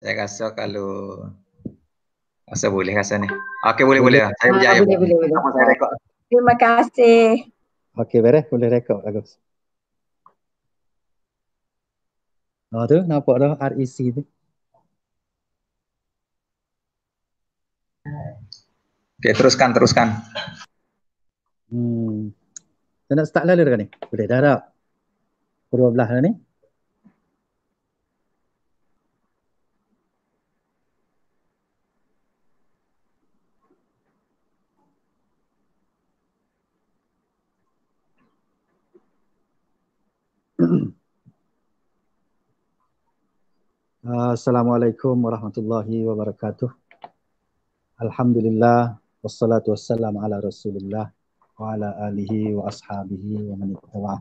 Saya rasa kalau rasa boleh rasa ni. Okey, boleh. Saya berjaya. Boleh. Sama saya rekod. Terima kasih. Okey, beres. Boleh rekod. Bagus. Tu nampak dah REC tu. Okey, teruskan. Saya nak start lalu dah ni? Boleh dah tak? Pukul 12 dah ni. Assalamualaikum warahmatullahi wabarakatuh. Alhamdulillah wassalatu wassalamu ala Rasulillah wa ala alihi wa ashabihi wa man ittaba'.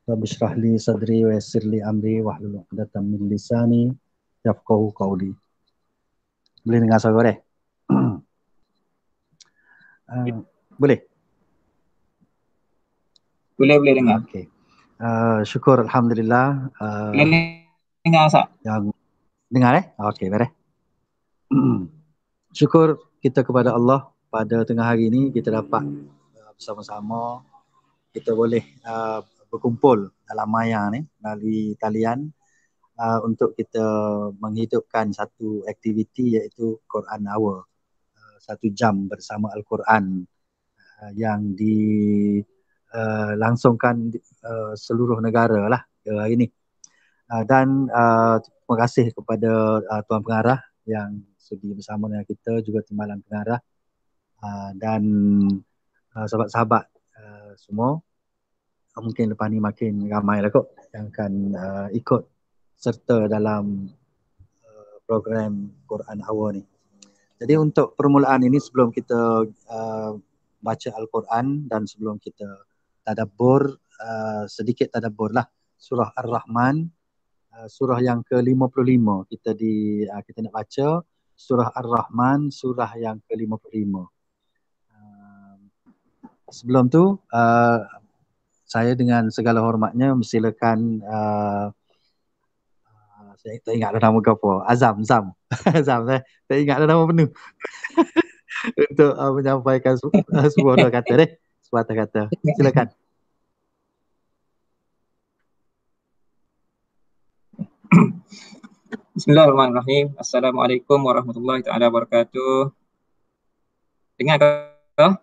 Rabbi shrah li sadri wa yassir li amri wahlul 'uqdatam min lisani yafqahu qawli. Boleh dengar suara dia? Boleh? Boleh dengar. Okey. Syukur alhamdulillah. Boleh dengar Ustaz? Yang dengar Okey, beres. Syukur kita kepada Allah pada tengah hari ini kita dapat bersama-sama kita boleh berkumpul dalam maya ni melalui talian untuk kita menghidupkan satu aktiviti iaitu Quran Hour. 1 jam bersama Al-Quran yang dilangsungkan seluruh negara lah hari ini. Dan terima kasih kepada Tuan Pengarah yang sudi bersama dengan kita, juga Timbalan Pengarah dan sahabat-sahabat semua. Mungkin lepas ni makin ramai lah kot yang akan ikut serta dalam program Quran Hour ni. Jadi untuk permulaan ini sebelum kita baca Al-Quran dan sebelum kita tadabbur, sedikit tadabbur lah surah Ar-Rahman, surah yang ke-55 kita nak baca surah Ar-Rahman, surah yang ke-55. Sebelum tu saya dengan segala hormatnya silakan saya tak ingat nama ke apa. Azam. Azam saya tak ingat nama penuh. Untuk menyampaikan sebuah dua kata deh. Sepatah kata. Silakan. Bismillahirrahmanirrahim. Assalamualaikum warahmatullahi taala wabarakatuh. Dengar kau?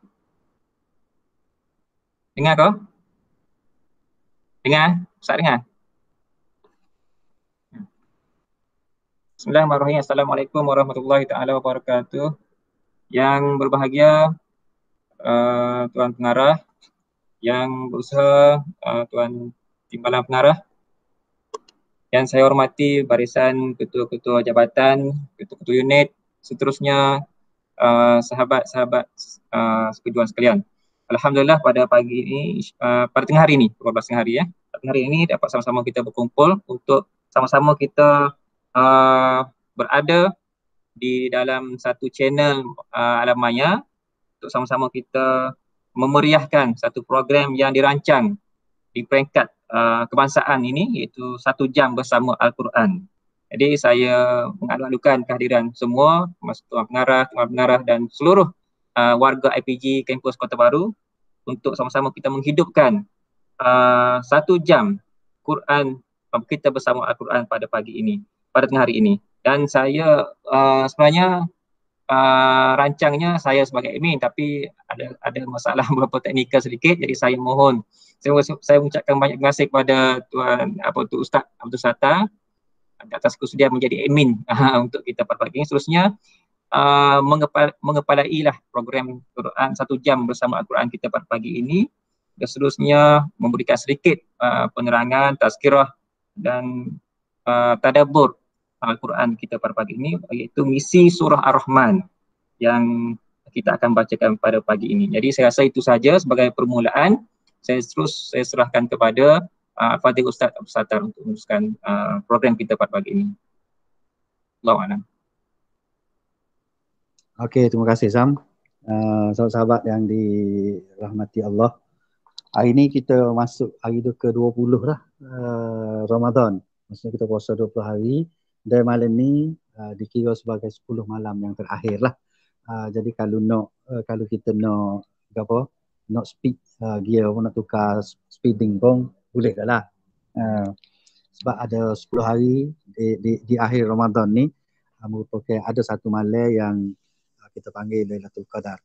Dengar kau? Dengar? Ustaz dengar? Bismillahirrahmanirrahim. Assalamualaikum warahmatullahi taala wabarakatuh. Yang berbahagia Tuan Pengarah, yang berusaha Tuan Timbalan Pengarah, yang saya hormati barisan ketua-ketua jabatan, ketua-ketua unit, seterusnya sahabat-sahabat seperjuangan sekalian. Alhamdulillah pada pagi ini, pada tengah hari ini, 12 tengah hari pada tengah hari ini dapat sama-sama kita berkumpul untuk sama-sama kita berada di dalam satu channel alam maya untuk sama-sama kita memeriahkan satu program yang dirancang di peringkat kebangsaan ini, iaitu 1 jam bersama Al-Quran. Jadi saya mengalu-alukan kehadiran semua, termasuk Tuan Pengarah dan seluruh warga IPG Kampus Kota Baru untuk sama-sama kita menghidupkan 1 jam Quran kita bersama Al-Quran pada pagi ini, pada tengah hari ini. Dan saya sebenarnya rancangnya saya sebagai admin, tapi ada masalah beberapa teknikal sedikit, jadi saya mohon saya mengucapkan banyak terima kasih kepada Ustaz Abdul Sattar atas kesudian menjadi admin untuk kita pada pagi ini. Seterusnya mengepalailah program Quran 1 jam bersama Al-Quran kita pada pagi ini, dan seterusnya memberikan sedikit penerangan, tazkirah dan tadabbur Al-Quran kita pada pagi ini, iaitu misi surah Ar-Rahman yang kita akan bacakan pada pagi ini. Jadi saya rasa itu saja sebagai permulaan. Saya serahkan kepada Fadil Ustaz Abdul Sattar untuk meneruskan program kita pada pagi ini. Allahuakbar. Okey, terima kasih Sam. Sahabat-sahabat yang dirahmati Allah. Hari ini kita masuk hari ke-20 lah Ramadan. Maksudnya kita puasa 20 hari. Dan malam ni dikira sebagai 10 malam yang terakhir lah. Jadi kalau kita nak apa, nak speed gear pun, nak tukar speeding pun boleh dah lah. Sebab ada 10 hari di akhir Ramadan ni, merupakan ada satu malam yang kita panggil Lailatul Qadar.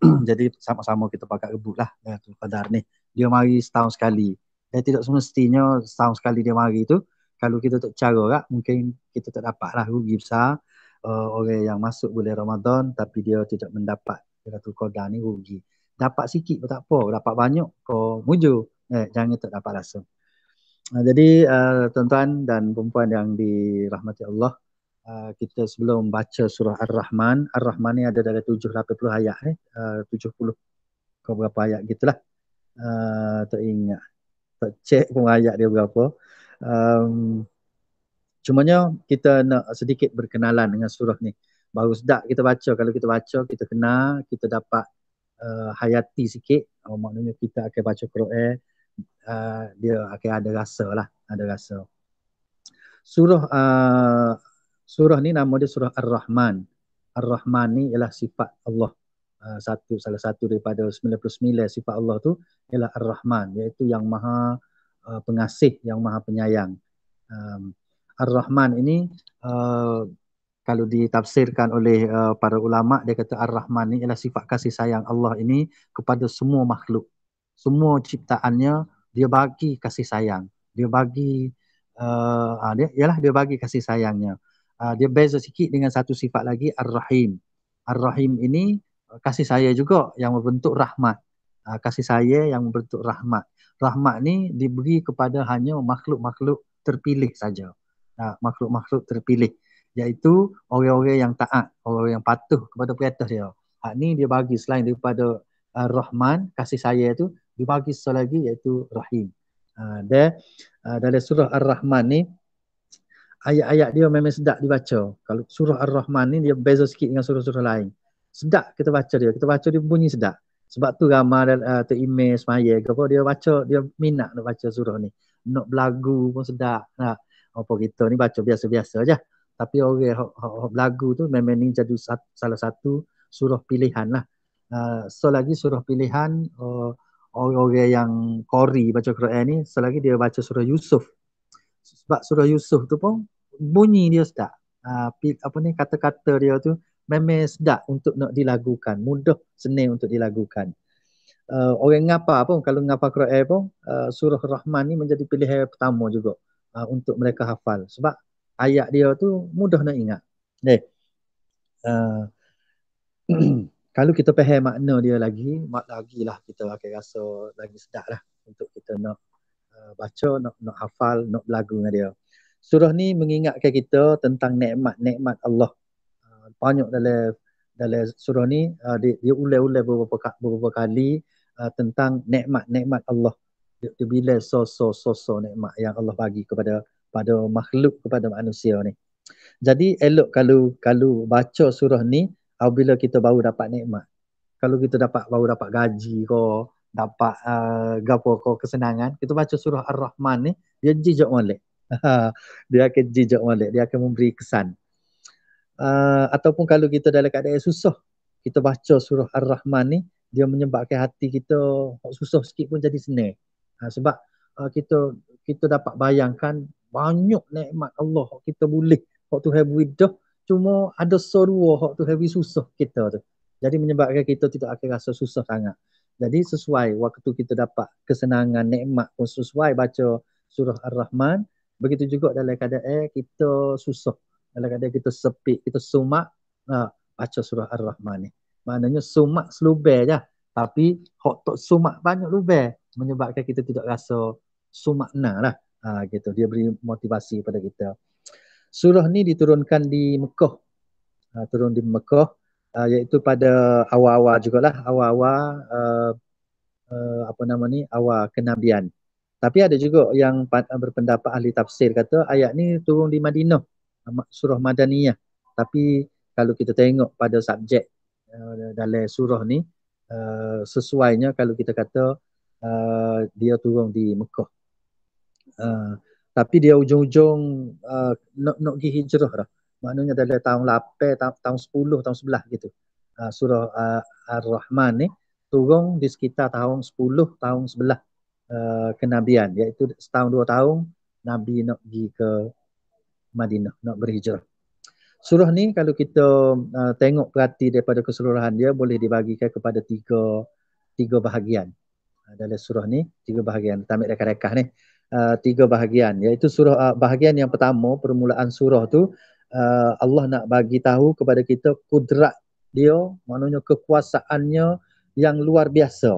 Jadi sama-sama kita pakat rebut lah Lailatul Qadar ni. Dia mari setahun sekali. Tidak semestinya setahun sekali dia mari tu. Kalau kita tak cara kan, mungkin kita tak dapat lah, rugi besar. Orang yang masuk bulan Ramadan tapi dia tidak mendapat Lailatul Qadar ni rugi. Dapat sikit pun tak apa, dapat banyak kau mujur. Jangan tak dapat rasa. Jadi tuan-tuan dan perempuan yang dirahmati Allah, kita sebelum baca surah Ar-Rahman, Ar-Rahman ni ada dalam 780 ayat 70 ke berapa ayat gitulah. Tak ingat. Tak cek pun ayat dia berapa. Cumanya kita nak sedikit berkenalan dengan surah ni. Baru sedap kita baca. Kalau kita baca, kita kenal, kita dapat hayati sikit. Maknanya kita akan baca Quran, dia akan ada rasa lah. Ada rasa. Surah ni nama dia surah Ar-Rahman. Ar-Rahman ni ialah sifat Allah. Salah satu daripada 99 sifat Allah tu ialah Ar-Rahman, iaitu yang maha pengasih, yang maha penyayang. Ar-Rahman ini kalau ditafsirkan oleh para ulama, dia kata Ar-Rahman ni ialah sifat kasih sayang Allah ini kepada semua makhluk. Semua ciptaannya dia bagi kasih sayang. Dia bagi dia bagi kasih sayangnya. Dia beza sikit dengan satu sifat lagi, Ar-Rahim. Ar-Rahim ini kasih sayang juga yang berbentuk rahmat. Kasih sayang yang berbentuk rahmat. Rahmat ni diberi kepada hanya makhluk-makhluk terpilih saja. Makhluk-makhluk terpilih, iaitu orang-orang yang taat, orang yang patuh kepada perintah dia. Hak ni dia bagi selain daripada Rahman, kasih sayang tu, dia bagi satu lagi iaitu Rahim. Dalam surah Ar-Rahman ni, ayat-ayat dia memang sedap dibaca. Kalau surah Ar-Rahman ni dia beza sikit dengan surah-surah lain. Sedap kita baca dia. Kita baca dia bunyi sedap. Sebab tu ramai email semaya ke apa, dia baca, dia minat nak baca surah ni. Nak belagu pun sedap. Apa kita ni baca biasa-biasa aja. Tapi orang belagu tu memang ni jadi salah satu surah pilihan lah. Lagi surah pilihan orang yang qari baca Quran ni, selagi dia baca surah Yusuf. Sebab surah Yusuf tu pun bunyi dia sedap. Kata-kata dia tu memang sedap untuk nak dilagukan, mudah, senang untuk dilagukan. Orang ngapa pun, kalau ngapa Quran pun, surah Rahman ni menjadi pilihan pertama juga untuk mereka hafal. Sebab ayat dia tu mudah nak ingat. Kalau kita faham makna dia lagi lah kita akan rasa lagi sedap lah untuk kita nak baca, nak hafal, nak berlagu dengan dia. Surah ni mengingatkan kita tentang nikmat-nikmat Allah. Banyak dalam surah ni dia ulang-ulang beberapa kali tentang nikmat-nikmat Allah. Dia bila so nikmat yang Allah bagi kepada makhluk, kepada manusia ni. Jadi elok kalau baca surah ni apabila kita baru dapat nikmat. Kalau kita baru dapat gaji ko, dapat gapo ko kesenangan, kita baca surah Ar-Rahman ni, dia jijak molek. Dia akan jijak molek, dia akan memberi kesan. Ataupun kalau kita dalam keadaan susah, kita baca surah Ar-Rahman ni, dia menyebabkan hati kita susah sikit pun jadi senang. Sebab kita dapat bayangkan banyak nikmat Allah kita boleh, hak Tuhan beri dah, cuma ada sorua hak Tuhan beri susah kita tu. Jadi menyebabkan kita tidak akan rasa susah sangat. Jadi sesuai waktu kita dapat kesenangan, nikmat pun sesuai baca surah Ar-Rahman. Begitu juga dalam keadaan kita susah, dalam keadaan kita sepi, kita sumak, baca surah Ar-Rahman ni. Maknanya sumak selubel je. Tapi hak tak sumak banyak lubel, menyebabkan kita tidak rasa sumakna lah. Gitu. Dia beri motivasi kepada kita. Surah ni diturunkan di Mekah. Turun di Mekah. Iaitu pada awal-awal jugalah, awal-awal awal kenabian. Tapi ada juga yang berpendapat ahli tafsir kata ayat ni turun di Madinah, surah Madaniyah. Tapi kalau kita tengok pada subjek dalam surah ni, sesuainya kalau kita kata dia turun di Mekah. Tapi dia ujung-ujung nak pergi hijrah dah. maknanya dalam tahun 8, tahun 10, tahun 11 gitu. Surah Ar-Rahman ni turun di sekitar tahun 10, tahun 11 kenabian, iaitu setahun 2 tahun Nabi nak pergi ke Madinah, nak berhijrah. Surah ni kalau kita tengok perhati daripada keseluruhan dia boleh dibagikan kepada tiga bahagian. Dalam surah ni tiga bahagian. Kita ambil rekah-rekah ni. Tiga bahagian, iaitu surah bahagian yang pertama, permulaan surah tu Allah nak bagi tahu kepada kita kudrat dia, maknanya kekuasaannya yang luar biasa.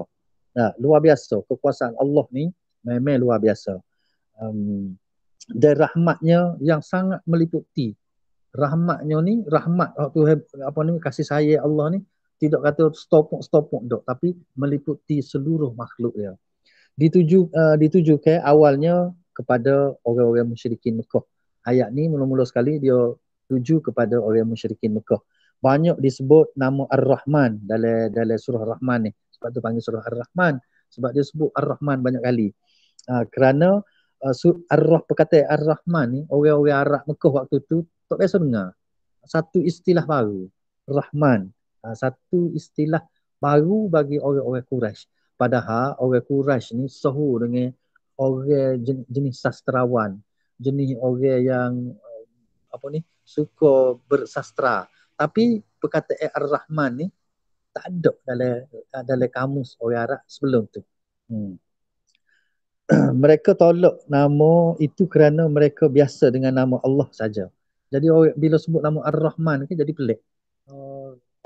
Luar biasa kekuasaan Allah ni, memang luar biasa. Dan rahmatnya yang sangat meliputi. Rahmatnya ni, rahmat Tuhan apa ni, kasih sayang Allah ni tidak kata stopok dok, tapi meliputi seluruh makhluk dia. Ditujukan awalnya kepada orang-orang musyrikin Mekah. Ayat ni mula-mula sekali dia tuju kepada orang musyrikin Mekah. Banyak disebut nama Ar-Rahman dalam surah Rahman ni. Sebab tu panggil surah Ar-Rahman, sebab dia sebut Ar-Rahman banyak kali. Kerana perkataan Ar-Rahman ni, orang-orang Arab Mekah waktu tu tak biasa dengar. Satu istilah baru, Rahman. Satu istilah baru bagi orang-orang Quraisy. Padahal orang Quraisy ni sahur dengan orang jenis sastrawan, jenis orang yang suka bersastra. Tapi perkataan Ar-Rahman ni tak ada dalam kamus orang Arab sebelum tu. Mereka tolak nama itu kerana mereka biasa dengan nama Allah saja. Jadi bila sebut nama Ar-Rahman kan jadi pelik.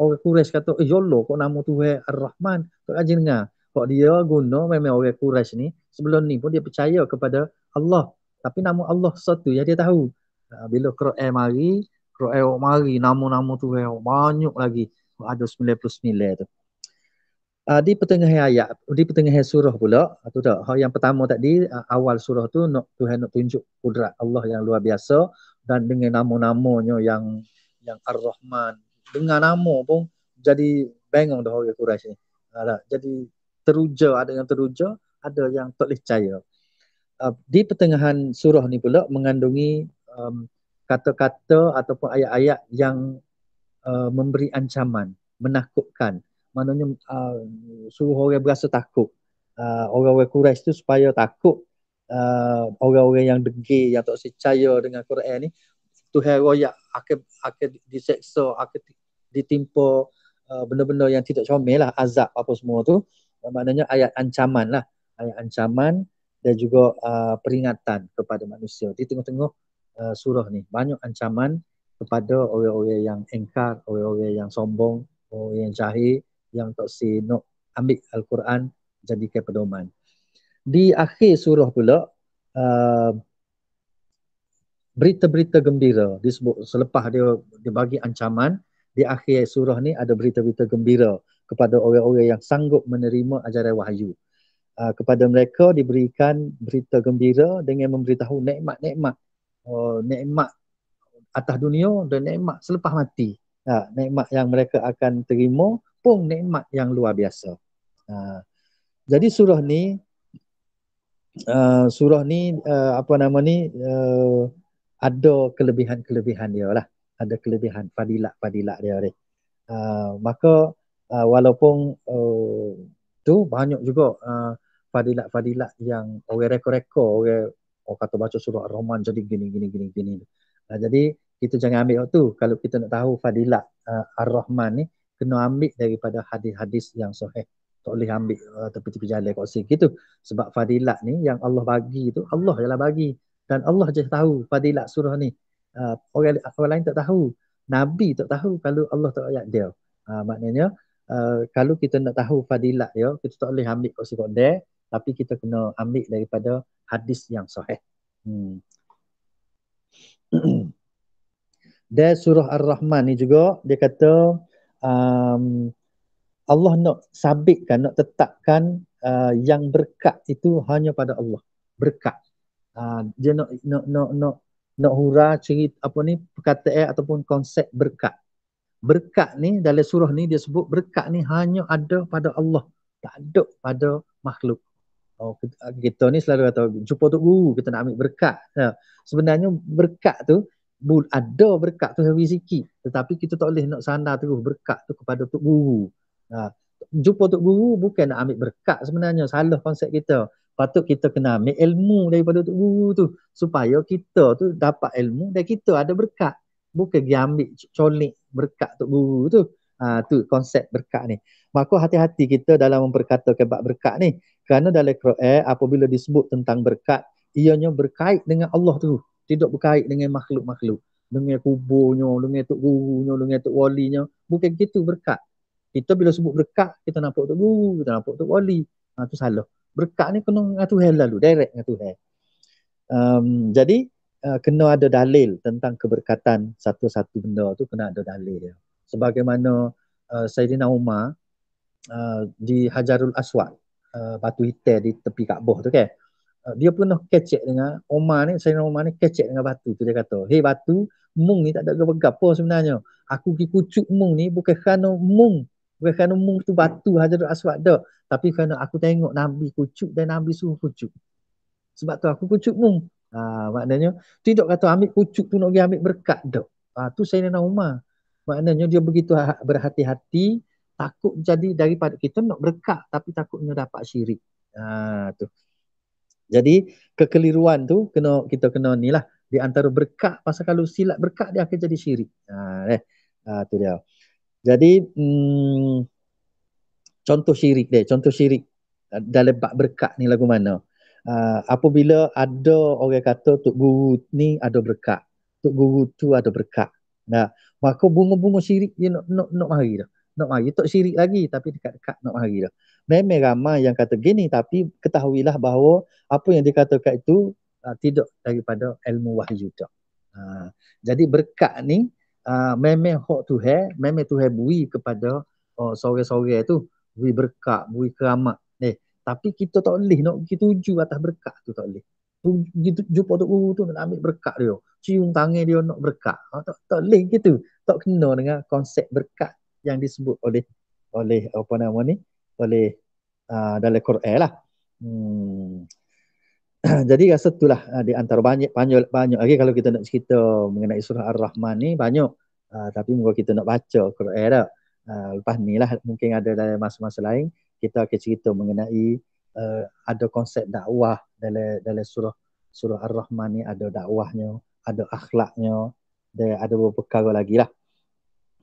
Orang Quraisy kata, ya Allah, kok nama Tuhan Ar-Rahman? Tak kaji dengar. Kok dia guna, memang orang Quraisy ni sebelum ni pun dia percaya kepada Allah. Tapi nama Allah satu yang dia tahu. Bila Quran mari nama-nama Tuhan banyak lagi. Ada 99 tu. Di pertengahan ayat, di pertengahan surah pula, tu tak. Yang pertama tadi, awal surah tu Tuhan nak tunjuk kudrat Allah yang luar biasa, dan dengan nama-namanya yang Ar-Rahman. Dengar nama pun jadi bengong dah orang Quraisy ni. Jadi teruja, ada yang teruja, ada yang tak boleh percaya. Di pertengahan surah ni pula mengandungi kata-kata ataupun ayat-ayat yang memberi ancaman, menakutkan. Maknanya suruh orang berasa takut. Orang-orang Quraisy tu supaya takut. Orang-orang yang degil, yang tak percaya dengan Quran ni, Tuhan royak akan diseksa, akan ditimpa benda-benda yang tidak comel lah, azab apa semua tu. Maknanya ayat ancaman lah. Ayat ancaman dan juga peringatan kepada manusia. Di tengah-tengah surah ni banyak ancaman kepada orang-orang yang engkar, orang-orang yang sombong, orang yang jahil, yang tak nak ambil Al-Quran jadikan pedoman. Di akhir surah pula berita-berita gembira disebut. Selepas dia bagi ancaman, di akhir surah ni ada berita-berita gembira kepada orang-orang yang sanggup menerima ajaran wahyu. Kepada mereka diberikan berita gembira dengan memberitahu nikmat-nikmat, nikmat atas dunia dan nikmat selepas mati. Nikmat yang mereka akan terima pun nikmat yang luar biasa. Jadi surah ni ada kelebihan-kelebihan dia lah. Ada kelebihan, fadilat-fadilat dia. Maka walaupun tu banyak juga fadilat-fadilat yang orang reka-reka, orang kata baca surah Ar-Rahman jadi gini. Jadi kita jangan ambil tu. Kalau kita nak tahu fadilat Ar-Rahman ni, kena ambil daripada hadis-hadis yang sahih. Tak boleh ambil tepi-tepi jalan kat sini gitu. Sebab fadilat ni yang Allah bagi tu, Allah je lah bagi. Dan Allah je tahu fadilat surah ni. Orang lain tak tahu. Nabi tak tahu kalau Allah tak ayat dia. Maknanya kalau kita nak tahu fadilat dia, kita tak boleh ambil kat sini dia, tapi kita kena ambil daripada hadis yang sahih. Dan surah Ar-Rahman ni juga dia kata Allah nak sabitkan, nak tetapkan yang berkat itu hanya pada Allah. Berkat. Dia nak hura cerita perkataan ataupun konsep berkat. Berkat ni dalam surah ni dia sebut berkat ni hanya ada pada Allah, tak ada pada makhluk. Kita ni selalu kata jumpa tok guru kita nak ambil berkat. Sebenarnya berkat tu ada berkat tu habis sikit, tetapi kita tak boleh nak sandar terus berkat tu kepada tok guru. Jumpa tok guru bukan nak ambil berkat sebenarnya, salah konsep kita. Patut kita kena ambil ilmu daripada tok guru tu supaya kita tu dapat ilmu dan kita ada berkat, bukan dia ambil colek berkat tok guru tu. Tu konsep berkat ni. Maka hati-hati kita dalam memperkatakan bab berkat ni, kerana dalam Quran apabila disebut tentang berkat, ianya berkait dengan Allah tu, tidak berkait dengan makhluk-makhluk, dengan kuburnya, dengan tok gurunya, dengan tok walinya. Bukan gitu berkat. Kita bila sebut berkat, kita nampak tok guru, kita nampak tok wali. Tu salah. Berkat ni kena dengan Tuhan lalu, direct dengan Tuhan. Jadi kena ada dalil tentang keberkatan satu-satu benda tu, kena ada dalil dia. Sebagaimana Sayyidina Umar di Hajarul Aswad, batu hitam di tepi Kaabah tu kan, dia pernah kecek dengan Umar ni, Sayyidina Umar ni kecek dengan batu tu. Dia kata, "Hei batu, mung ni tak ada apa sebenarnya. Aku pergi kucuk mung ni bukan kerana mung tu batu Hajarul Aswad dah, tapi kerana aku tengok Nabi kucuk dan Nabi suruh kucuk. Sebab tu aku kucuk mung." Maknanya tidak kata ambil kucuk tu nak pergi ambil berkat dah. Tu Sayyidina Umar. Maknanya dia begitu berhati-hati, takut jadi daripada kita nak berkat tapi takutnya dapat syirik. Tu. Jadi kekeliruan tu kita kena ni lah, di antara berkat, pasal kalau silap berkat dia akan jadi syirik. Tu dia. Jadi contoh syirik dalam bab berkat ni lagu mana? Apabila ada orang kata tok guru ni ada berkat, tok guru tu ada berkat. Maka bunga-bunga syirik dia nak mari dah. Nak mari tak syirik lagi tapi dekat-dekat nak mari dah. Memang ramai yang kata gini, tapi ketahuilah bahawa apa yang dikatakan itu tidak daripada ilmu wahyu dah. Jadi berkat ni memang hak Tuhan, memang Tuhan beri kepada sore-sore tu, beri berkat, beri keramat. Tapi kita tak boleh nak pergi tuju atas berkat tu, tak boleh. Jumpa tok guru tu nak ambil berkat dia, cium tangan dia nak berkat. Tak boleh gitu. Tak kena dengan konsep berkat yang disebut oleh apa nama ni, oleh dalam Quran lah. Jadi rasa itulah di antara banyak lagi kalau kita nak cerita mengenai surah Ar-Rahman ni banyak, tapi moga kita nak baca Quran dah. Lepas ni lah mungkin ada dalam masa-masa lain kita akan cerita mengenai ada konsep dakwah dalam surah Ar-Rahman ni, ada dakwahnya, ada akhlaknya, dan ada beberapa perkara lagi lah.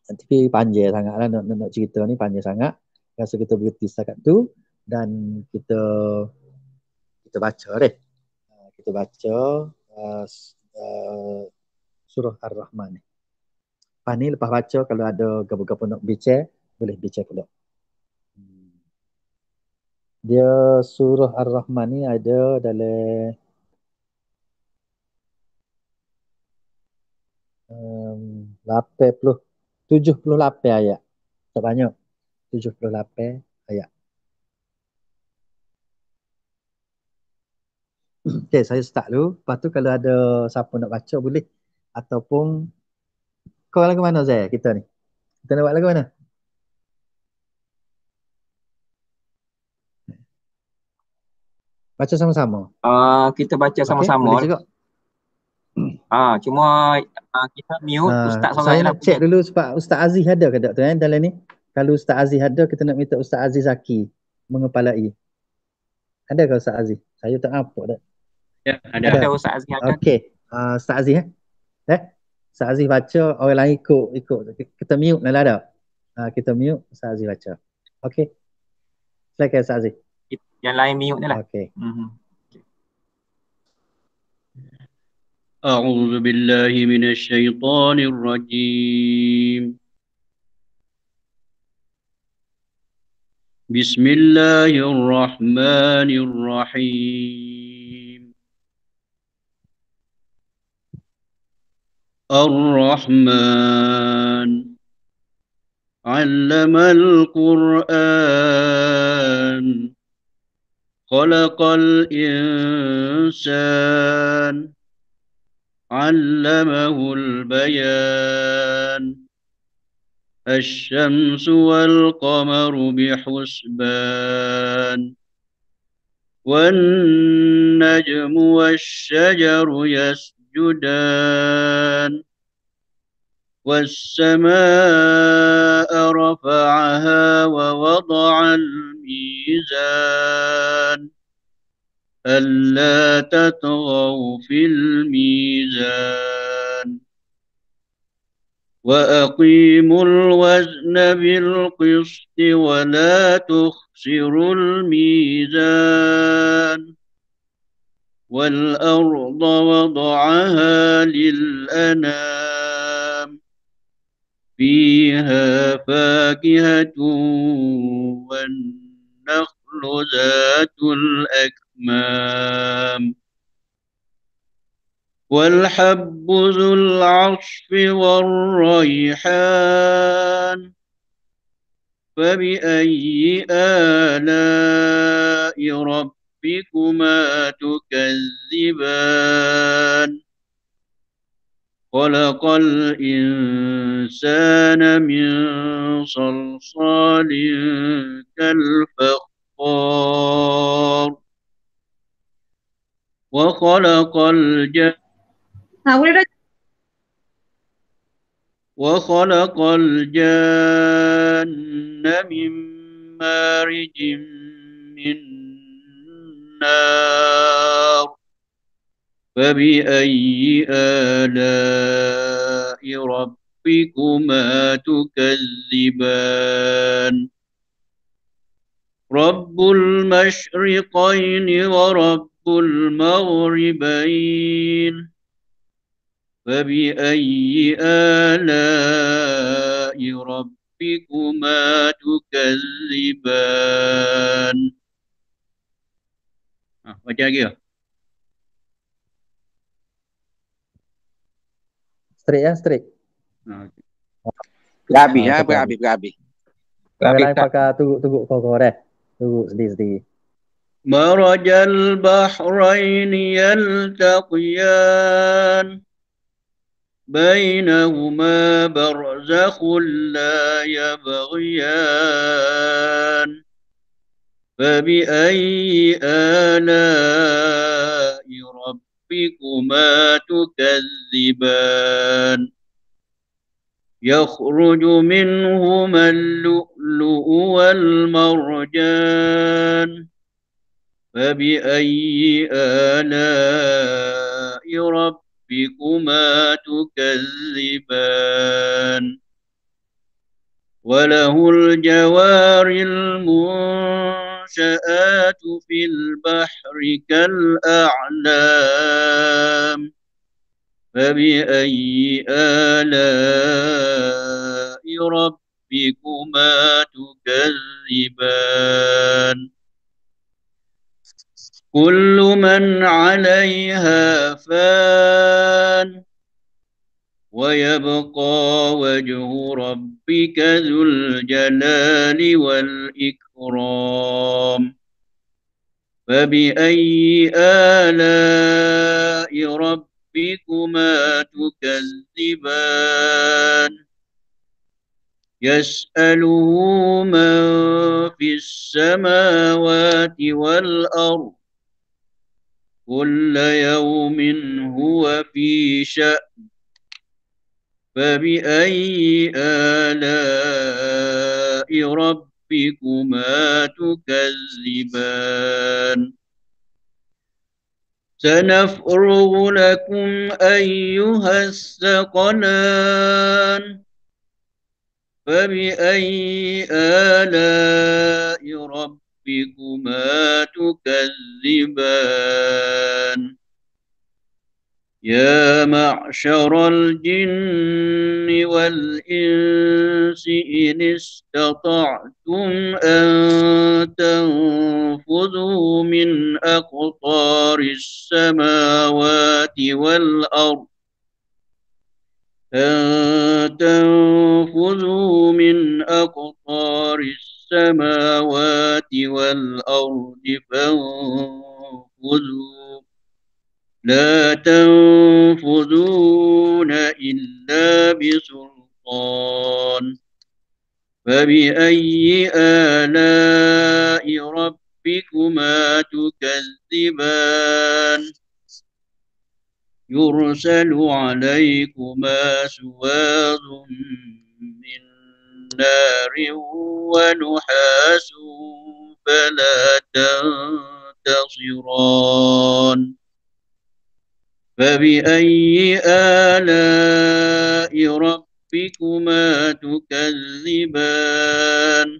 Tapi panjang sangat lah nak cerita ni, panjang sangat. Rasa kita berhenti setakat tu dan kita baca deh. Kita baca surah Ar-Rahman ni. Lepas ni lepas baca kalau ada gapa-gapa nak bincang, boleh bincang pula. Dia surah Ar-Rahman ni ada dalam 78 ayat. Tak banyak. 78 ayat. Okay, saya start dulu. Lepas tu kalau ada siapa nak baca boleh. Ataupun kau lagu mana Zai kita ni? Kita nak buat lagu mana? Baca sama-sama. Kita baca sama-sama. Boleh juga. Cuma kita mute Ustaz seorang saya je lah. nak check dulu sebab Ustaz Aziz ada ke tak tu dalam ni? Kalau Ustaz Aziz ada, kita nak minta Ustaz Aziz Zaki mengepalai. Ada ke Ustaz Aziz? Saya tak nampak dah. Ya, ada Ustaz Aziz ada. Okey. Ustaz Aziz Ustaz Aziz baca, orang lain ikut. Kita mute lah dah. Kita mute, Ustaz Aziz baca. Okey. Silakan Ustaz Aziz. Yang lain mute ni lah. Okey. أعوذ بالله من الشيطان الرجيم بسم الله الرحمن الرحيم الرحمن علم القرآن خلق الإنسان علمه البيان الشمس والقمر بحسبان والنجم والشجر يسجدان يسجدان والسماء رفعها ووضع الميزان ألا تطغوا في الميزان وأقيموا الوزن بالقسط ولا تخسروا الميزان والأرض وضعها للأنام فيها فاكهة والنخل ذات الأكمام والحب ذو العصف والريحان فبأي آلاء ربكما تكذبان خلق الإنسان من صلصال كالفخار وخلق الجان من مارج من نار فبأي آلاء ربكما تكذبان رب المشرقين ورب المغربين فبأي آلاء ربكما تكذبان baca lagi ya. Strik ya, strik. Berabi, Ah, berabi, berabi. Lain pakai tunggu kau deh. Tunggu sedih. مرج البحرين يلتقيان بينهما برزخ لا يبغيان فبأي آلاء ربكما تكذبان يخرج منهما اللؤلؤ والمرجان فبأي آلاء ربكما تكذبان وله الجوار المنشآت في البحر كالأعلام فبأي آلاء ربكما تكذبان كل من عليها فان ويبقى وجه ربك ذو الجلال والإكرام فبأي آلاء ربكما تكذبان يسأله من في السماوات والأرض كل يوم هو في شأن فبأي آلاء ربكما تكذبان سنفرغ لكم أيها الثقلان فبأي آلاء ربكما تكذبان يا معشر الجن والإنس إن استطعتم أن تنفذوا من أقطار السماوات والأرض تنفذوا من أقطار السماوات والأرض فانفذوا لا تنفذون إلا بسلطان فبأي آلاء ربكما تكذبان يرسل عليكما شواظ من نار ونحاس فلا تنتصران فبأي آلاء ربكما تكذبان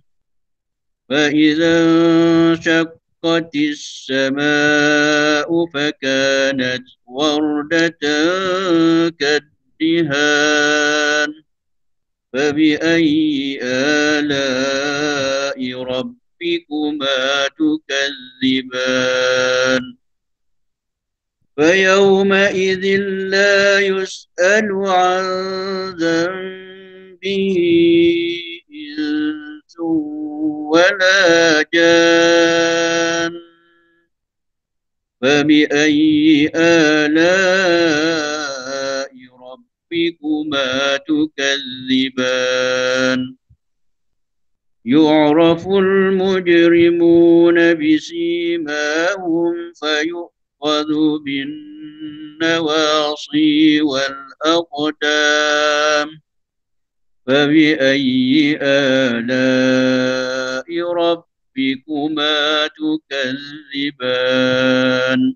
فإذا انشقت السماء فكانت وردة كالدهان فبأي آلاء ربكما تكذبان فيومئذ لا يسأل عن ذنبه إنس ولا جان فبأي آلاء ربكما تكذبان يعرف المجرمون بسيماهم فيؤخذ بالنواصي والأقدام فبأي آلاء ربكما تكذبان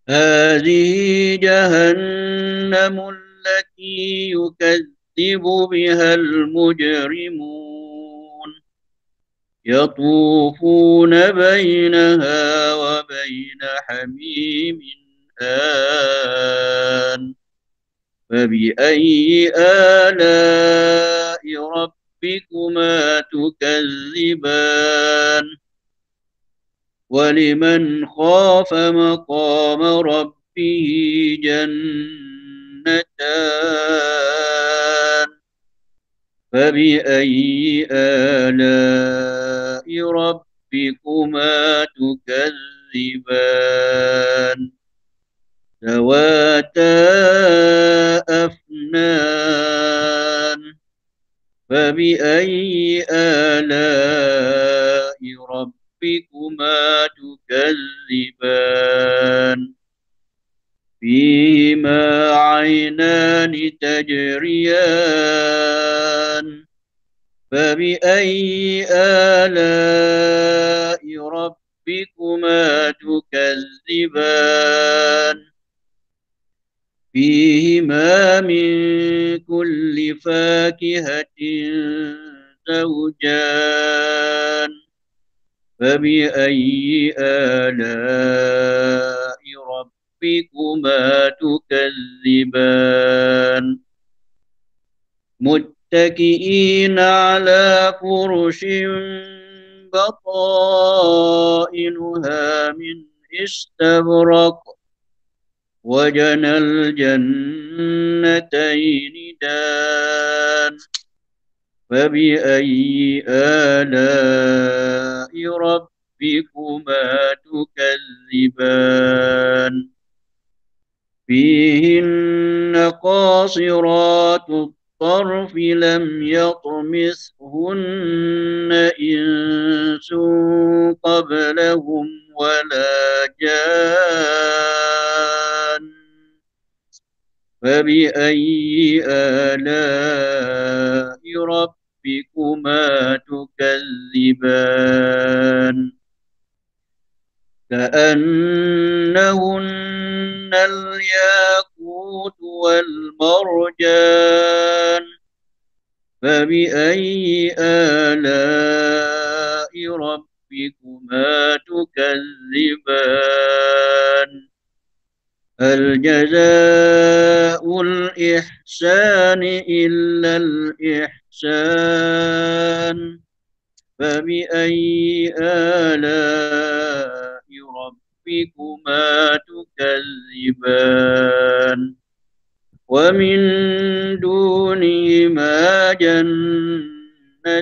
هذه جهنم التي يكذب بها المجرمون يطوفون بينها وبين حميم آن فبأي آلاء ربكما تكذبان ولمن خاف مقام ربه جنتان فبأي آلاء ربكما تكذبان ذواتا أفنان فبأي آلاء ربكما تكذبان فيهما عينان تجريان فبأي آلاء ربكما تكذبان فيهما من كل فاكهة زوجان فبأي آلاء ربكما تكذبان متكئين على فرش بطائنها من استبرق وجنى الجنتين دان فبأي آلاء ربكما تكذبان فيهن قاصرات الطرف لم يطمثهن إنس قبلهم ولا جان فبأي آلاء ربكما تكذبان كأنهن الياقوت والمرجان فبأي آلاء ربكما تكذبان هل جزاء الإحسان إلا الإحسان فبأي آلاء ربكما تكذبان ومن دونهما جنتان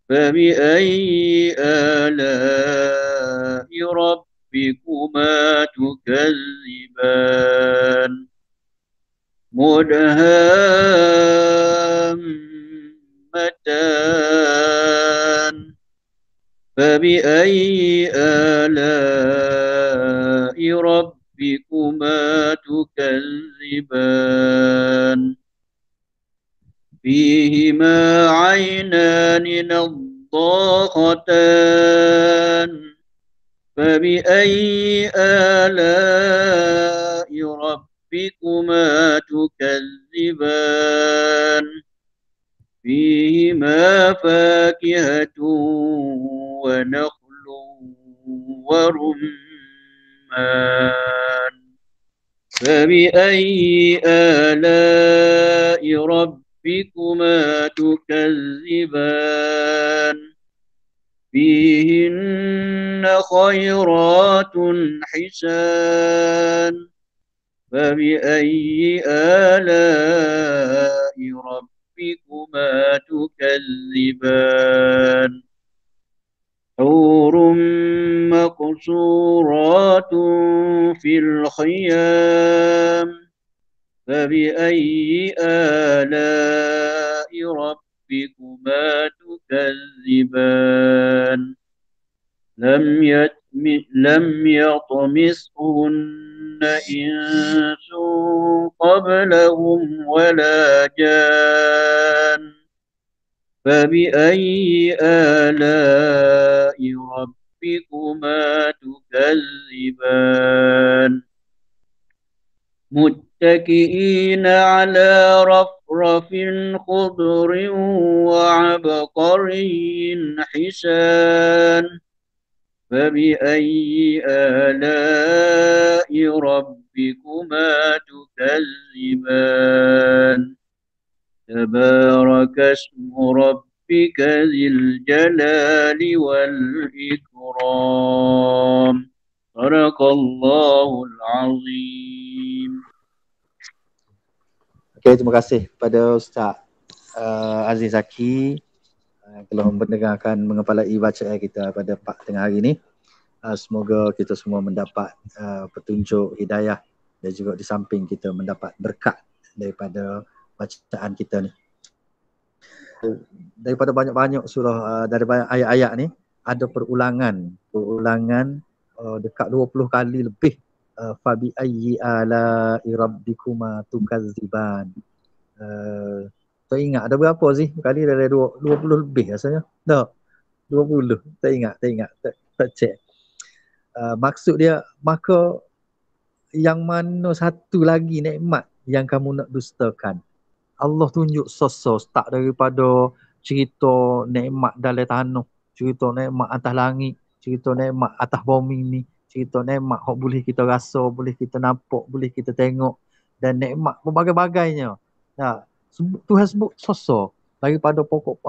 فبأي آلاء ربكما تكذبان مدهامتان فبأي آلاء ربكما تكذبان فيهما عينان نضاختان فبأي آلاء ربكما تكذبان فيهما فاكهة ونخل ورمان فبأي آلاء ربكما تكذبان فيهن خيرات حسان فبأي آلاء ربكما تكذبان حور مقصورات في الخيام فبأي آلاء ربكما تكذبان لم يطمسهن إنس قبلهم ولا جان فبأي آلاء ربكما تكذبان متكئين على رفرف خضر وعبقري حسان فبأي آلاء ربكما تكذبان تبارك اسم ربك ذي الجلال والإكرام صدق الله العظيم. Okey, terima kasih kepada Ustaz Aziz Zaki telah mendengarkan mengepalai bacaan kita pada tengah hari ini. Semoga kita semua mendapat petunjuk hidayah dan juga di samping kita mendapat berkat daripada bacaan kita ni. Daripada banyak-banyak surah, daripada ayat-ayat ni ada perulangan dekat 20 kali lebih. Fabi ayyi ala'i rabbikuma tukazziban. Tak ingat ada berapa sih kali, dari 20 lebih rasanya. Tak, 20. Tak ingat. Tak check. Maksud dia, maka yang mana satu lagi nikmat yang kamu nak dustakan? Allah tunjuk sosok, start daripada cerita nikmat dalam tanah, cerita nikmat atas langit, cerita nikmat atas bumi ni, cerita nikmat yang boleh kita rasa, boleh kita nampak, boleh kita tengok, dan nikmat berbagai-bagainya. Nah, Tuhan sebut sosok daripada pokok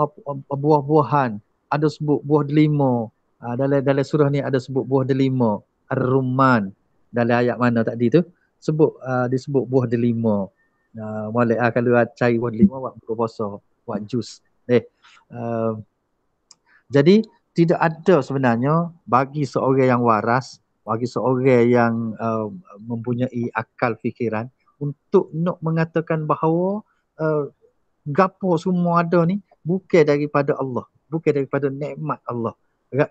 buah-buahan, ada sebut buah delima. Dalam surah ni ada sebut buah delima, ar-rumman. Dalam ayat mana tadi tu disebut buah delima. Molek kalau cari buah delima buat puasa, buat jus. Jadi tidak ada sebenarnya bagi seorang yang waras, bagi seorang yang mempunyai akal fikiran untuk nak mengatakan bahawa gapo semua ada ni bukan daripada Allah, bukan daripada nikmat Allah.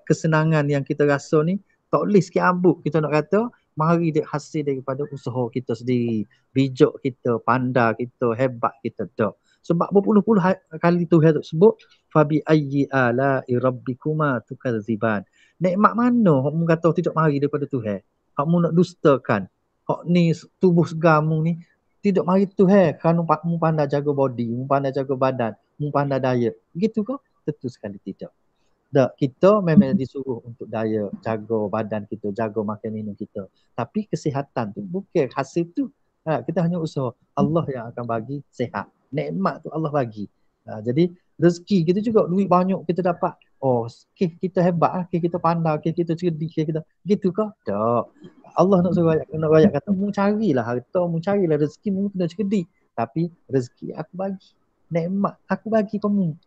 Kesenangan yang kita rasa ni tak boleh sikit ambuk kita nak kata mari dia hasil daripada usaha kita sendiri, bijak kita, pandai kita, hebat kita. Tak. Sebab berpuluh-puluh kali Tuhan sebut fabi ayyi ala'i rabbikuma tukazziban. Nikmat mana hok mu kata tidak mari daripada Tuhan? Hok mu nak dustakan. Hok ni tubuh segamu ni tidak mari Tuhan kerana mu pandai jaga body, mu pandai jaga badan, mu pandai diet. Begitu ke? Tentu sekali tidak. Tak, kita memang disuruh untuk daya, jaga badan kita, jaga makan minum kita. Tapi kesihatan tu bukan hasil tu. Kita hanya usaha. Allah yang akan bagi sihat. Nikmat tu Allah bagi. Jadi rezeki kita juga, duit banyak kita dapat. Oh, kita hebat, kita pandai, kita cerdik, kita gitu ke? Tak. Allah nak suruh rakyat kata, mu carilah harta, mu carilah rezeki, mu kena cerdik. Tapi rezeki aku bagi. Nikmat aku bagi kamu.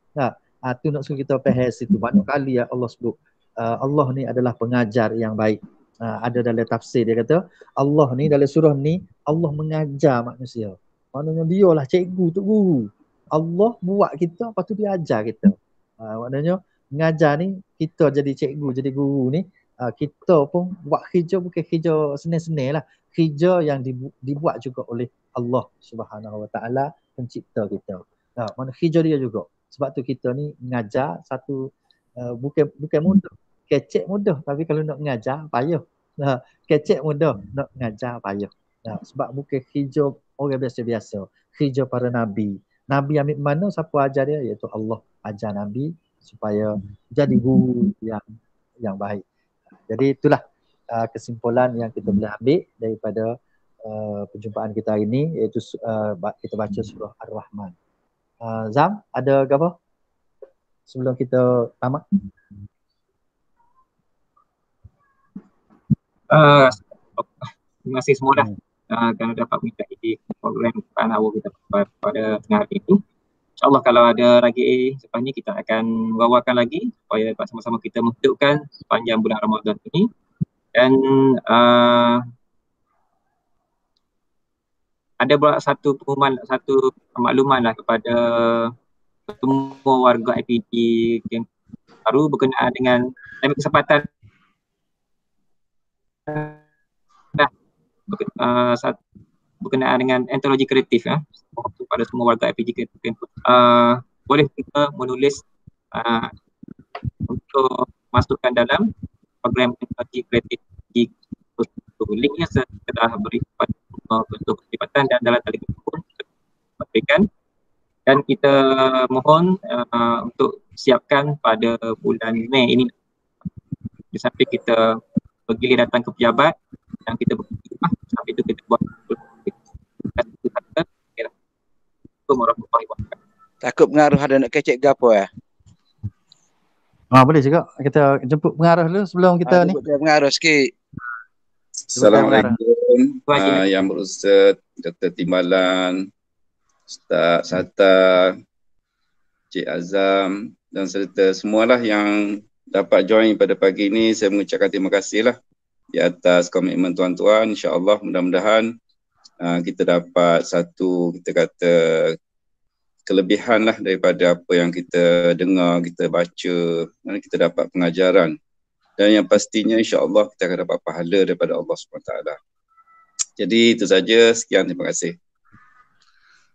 Tu nak suruh kita faham situ. Banyak kali Allah sebut Allah ni adalah pengajar yang baik. Ada dalam tafsir dia kata Allah ni dalam surah ni Allah mengajar manusia. Maknanya dia lah cikgu, tok guru. Allah buat kita, lepas tu dia ajar kita. Maknanya mengajar ni, kita jadi cikgu, jadi guru ni, kita pun buat kerja bukan kerja senang-senang lah. Kerja yang dibuat juga oleh Allah Subhanahu Wa Taala, pencipta kita. Mana kerja dia juga. Sebab tu kita ni mengajar satu bukan mudah. Kecek mudah, tapi kalau nak mengajar payah. Kecek mudah, nak mengajar payah. Sebab bukan kerja orang biasa-biasa. Kerja para nabi. Nabi ambil mana siapa ajar dia, iaitu Allah ajar Nabi supaya jadi guru yang baik. Jadi itulah kesimpulan yang kita boleh ambil daripada perjumpaan kita hari ini, iaitu kita baca surah Ar-Rahman. Zam, ada apa sebelum kita tamat? Terima kasih semua dah kerana dapat mengikuti program Panawa kita pada tengah hari ini. InsyaAllah kalau ada lagi selepas ini kita akan bawakan lagi supaya dapat sama-sama kita menghidupkan sepanjang bulan Ramadan ini. Dan ada pula satu pengumuman, satu makluman lah kepada semua warga IPD yang baru berkenaan dengan kesempatan berkenaan dengan antologi kreatif kepada semua warga IPG kreatif. Boleh kita menulis untuk masukkan dalam program antologi kreatif di linknya telah beri pada bentuk kesempatan dan dalam talian pun berikan, dan kita mohon untuk siapkan pada bulan Mei ini. Di samping kita bergilir datang ke pejabat dan kita berjumpa, sampai itu kita buat takut pengaruh ada nak kecek ke apa ya? Boleh juga kita jemput pengarah dulu sebelum kita ni. Jemput pengaruh sikit. Assalamualaikum Yang Berustad, Dr. Timbalan, Ustaz Sata, Cik Azam dan serta semualah yang dapat join pada pagi ini. Saya mengucapkan terima kasih lah di atas komitmen tuan-tuan. InsyaAllah mudah-mudahan kita dapat satu, kita kata, kelebihan lah daripada apa yang kita dengar, kita baca, mana kita dapat pengajaran. Dan yang pastinya insya-Allah kita akan dapat pahala daripada Allah SWT. Jadi itu saja, sekian, terima kasih.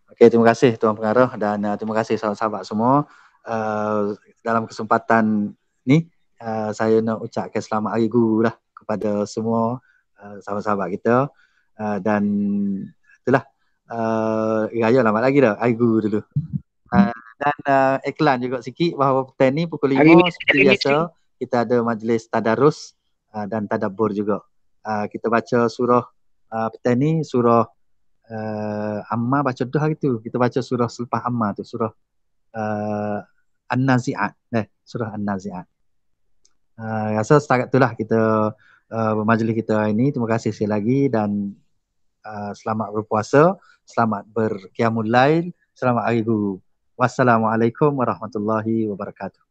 Okey, terima kasih Tuan Pengarah dan terima kasih sahabat-sahabat semua. Dalam kesempatan ni saya nak ucapkan selamat Hari Guru lah kepada semua sahabat-sahabat kita. Dan itulah raya lama lagi dah Hari Guru dulu. Dan iklan juga sikit bahawa petang ni pukul 5 seperti biasa kita ada majlis tadarus dan tadabbur juga. Kita baca surah petang ni, surah Amma baca dah hari tu. Kita baca surah selepas Amma tu, surah An-Nazi'at. Surah An-Nazi'at. Rasa setakat itulah kita majlis kita hari ni. Terima kasih sekali lagi dan selamat berpuasa, selamat berqiyamul lail, selamat Hari Guru. Wassalamualaikum warahmatullahi wabarakatuh.